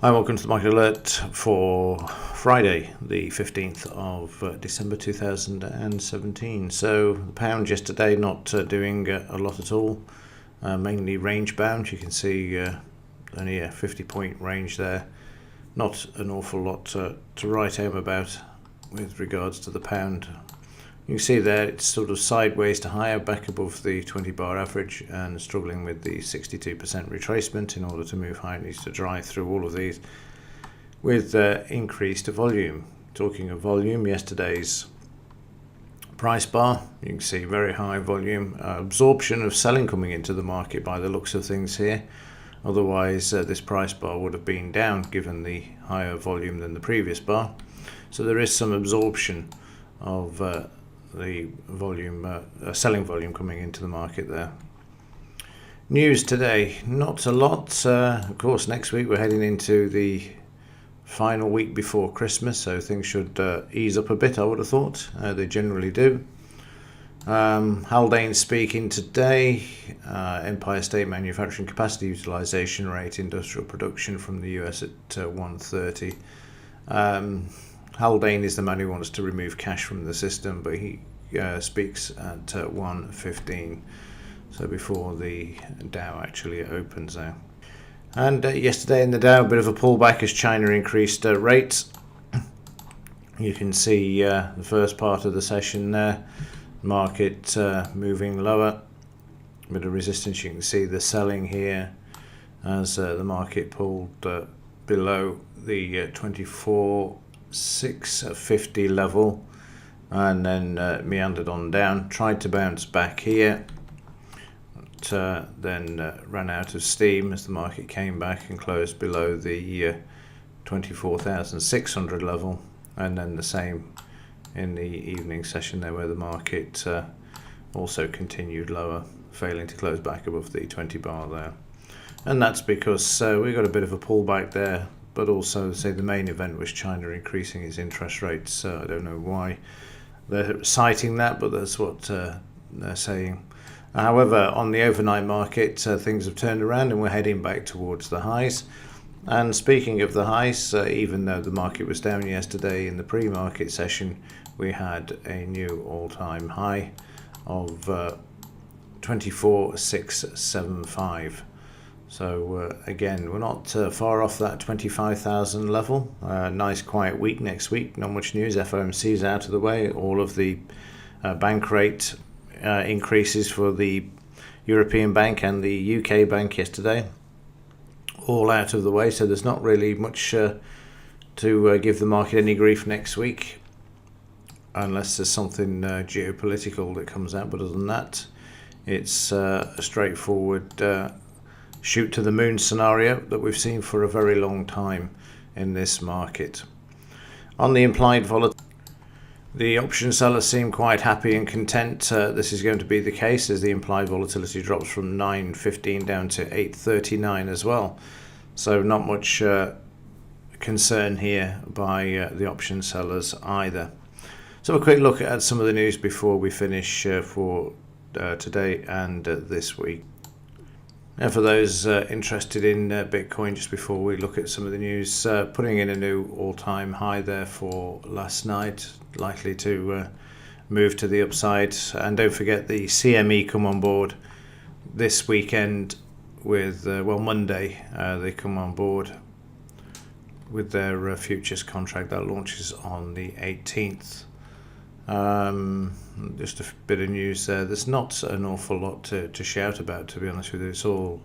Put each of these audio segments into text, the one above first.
Hi, welcome to the Market Alert for Friday, the 15th of December 2017. So the pound yesterday not doing a lot at all, mainly range bound. You can see only a 50-point range there. Not an awful lot to write home about with regards to the pound. You can see there it's sort of sideways to higher, back above the 20-bar average and struggling with the 62% retracement. In order to move higher, it needs to drive through all of these with increased volume. Talking of volume, yesterday's price bar, you can see very high volume, absorption of selling coming into the market by the looks of things here. Otherwise, this price bar would have been down given the higher volume than the previous bar. So there is some absorption of the volume, selling volume coming into the market there. News today, not a lot. Of course, next week we're heading into the final week before Christmas, so things should ease up a bit, I would have thought. They generally do. Haldane speaking today. Empire State Manufacturing Capacity Utilization Rate, industrial production from the US at 130. Haldane is the man who wants to remove cash from the system, but he speaks at 1:15, so before the Dow actually opens there. And yesterday in the Dow, a bit of a pullback as China increased rates. You can see the first part of the session there, market moving lower, a bit of resistance. You can see the selling here as the market pulled below the 24,650 level and then meandered on down, tried to bounce back here, but then ran out of steam as the market came back and closed below the 24,600 level, and then the same in the evening session there, where the market also continued lower, failing to close back above the 20 bar there. And that's because we got a bit of a pullback there, but also say the main event was China increasing its interest rates. I don't know why they're citing that, but that's what they're saying. However, on the overnight market, things have turned around and we're heading back towards the highs. And speaking of the highs, even though the market was down yesterday in the pre-market session, we had a new all-time high of 24,675. So again, we're not far off that 25,000 level. Nice quiet week next week, not much news. FOMC's out of the way. All of the bank rate increases for the European Bank and the UK Bank yesterday, all out of the way. So there's not really much to give the market any grief next week, unless there's something geopolitical that comes out. But other than that, it's a straightforward shoot to the moon scenario that we've seen for a very long time in this market. On the implied volatility, the option sellers seem quite happy and content. This is going to be the case as the implied volatility drops from 9.15 down to 8.39 as well. So not much concern here by the option sellers either. So a quick look at some of the news before we finish for today and this week. And for those interested in Bitcoin, just before we look at some of the news, putting in a new all-time high there for last night, likely to move to the upside. And don't forget the CME come on board this weekend with, Monday, they come on board with their futures contract that launches on the 18th. Just a bit of news there. There's not an awful lot to shout about, to be honest with you. It's all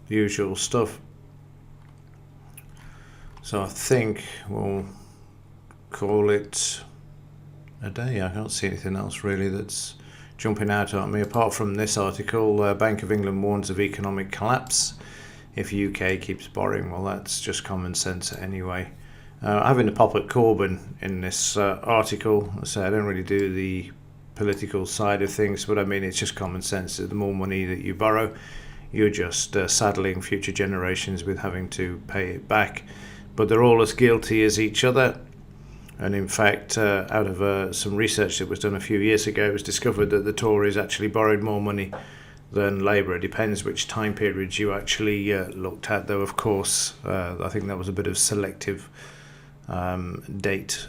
the usual stuff. So I think we'll call it a day. I can't see anything else really that's jumping out at me apart from this article. Bank of England warns of economic collapse if UK keeps borrowing. Well, that's just common sense anyway. Having to pop at Corbyn in this article, so I don't really do the political side of things, but I mean it's just common sense that the more money that you borrow, you're just saddling future generations with having to pay it back. But they're all as guilty as each other. And in fact, out of some research that was done a few years ago, it was discovered that the Tories actually borrowed more money than Labour. It depends which time periods you actually looked at, though, of course. I think that was a bit of selective dates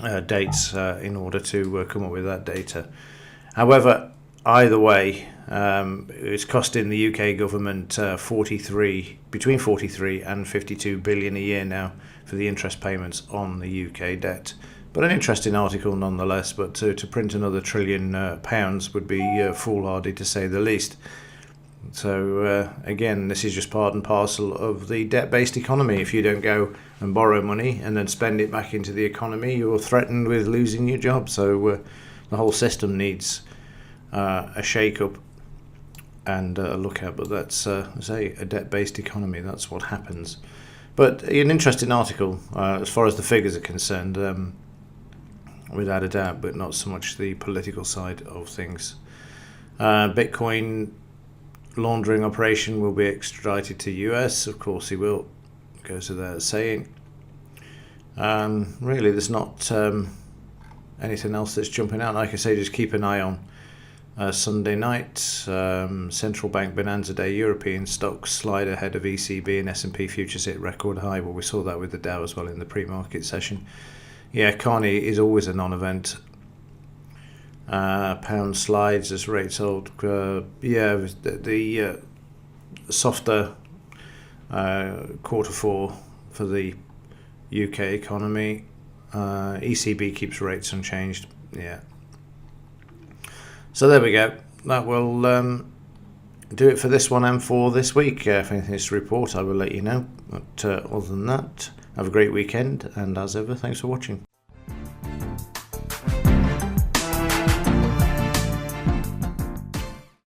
in order to come up with that data. However, either way, it's costing the UK government between 43 and 52 billion a year now for the interest payments on the UK debt. But an interesting article nonetheless, but to print another £1 trillion would be foolhardy to say the least. So again, this is just part and parcel of the debt-based economy. If you don't go and borrow money and then spend it back into the economy, you're threatened with losing your job. So the whole system needs a shake-up and a look at. But that's, a debt-based economy. That's what happens. But an interesting article as far as the figures are concerned, without a doubt, but not so much the political side of things. Bitcoin laundering operation will be extradited to US. Of course he will. Goes without saying. Really, there's not anything else that's jumping out. Like I say, just keep an eye on Sunday night. Central bank bonanza day. European stocks slide ahead of ECB and S&P futures hit record high. Well, we saw that with the Dow as well in the pre-market session. Yeah, Carney is always a non-event. Pound slides as rates hold. The softer quarter four for the UK economy. ECB keeps rates unchanged. Yeah. So there we go. That will do it for this one and for this week. If anything is to report, I will let you know. But other than that, have a great weekend, and as ever, thanks for watching.